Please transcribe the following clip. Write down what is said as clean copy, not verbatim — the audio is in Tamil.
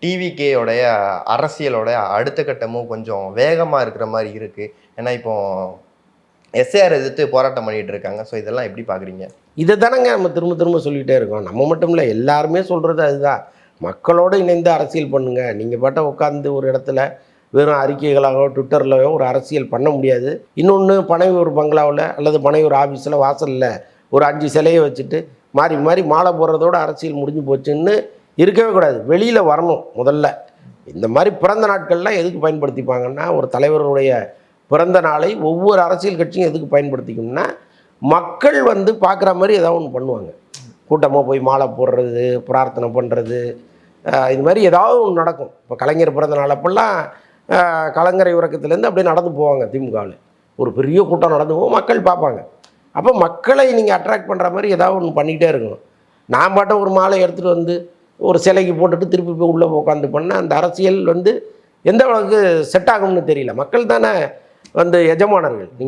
டிவிகேயோடைய அரசியலோட அடுத்த கட்டமும் கொஞ்சம் வேகமாக இருக்கிற மாதிரி இருக்குது. ஏன்னா இப்போ எஸ்ஏஆர் எதிர்த்து போராட்டம் பண்ணிட்டு இருக்காங்க. ஸோ இதெல்லாம் எப்படி பார்க்குறீங்க? இதை தானங்க நம்ம திரும்ப திரும்ப சொல்லிகிட்டே இருக்கோம். நம்ம மட்டும் இல்லை, எல்லாருமே சொல்கிறது அதுதான். மக்களோடு இணைந்து அரசியல் பண்ணுங்கள். நீங்கள் பாட்ட உட்காந்து ஒரு இடத்துல வெறும் அறிக்கைகளாகவோ ட்விட்டர்லையோ ஒரு அரசியல் பண்ண முடியாது. இன்னொன்று, பனையூர் பங்களாவில் அல்லது பனையூர் ஆஃபீஸில் வாசலில் ஒரு 5 சிலையை வச்சுட்டு மாறி மாறி மாலை போடுறதோட அரசியல் முடிஞ்சு போச்சுன்னு இருக்கவே கூடாது. வெளியில் வரணும் முதல்ல. இந்த மாதிரி பிறந்த நாட்கள்லாம் எதுக்கு பயன்படுத்திப்பாங்கன்னா, ஒரு தலைவருடைய பிறந்த நாளை ஒவ்வொரு அரசியல் கட்சியும் எதுக்கு பயன்படுத்திக்கணும்னா, மக்கள் வந்து பார்க்குற மாதிரி ஏதாவது ஒன்று பண்ணுவாங்க. கூட்டமாக போய் மாலை போடுறது, பிரார்த்தனை பண்ணுறது, இது மாதிரி ஏதாவது ஒன்று நடக்கும். இப்போ கலைஞர் பிறந்த நாள் அப்போல்லாம் கலங்கரை உறக்கத்துலேருந்து அப்படியே நடந்து போவாங்க. திமுகவில் ஒரு பெரிய கூட்டம் நடந்து போகும், மக்கள் பார்ப்பாங்க. அப்போ மக்களை நீங்கள் அட்ராக்ட் பண்ணுற மாதிரி ஏதாவது ஒன்று பண்ணிக்கிட்டே இருக்கணும். நான் பாட்ட ஒரு மாலை எடுத்துகிட்டு வந்து ஒரு சிலைக்கு போட்டுட்டு திருப்பி போய் உள்ளே உட்காந்து பண்ணால் அந்த அரசியல் வந்து எந்த அளவுக்கு செட் ஆகும்னு தெரியல. மக்கள் தானே வந்து எஜமானர்கள்.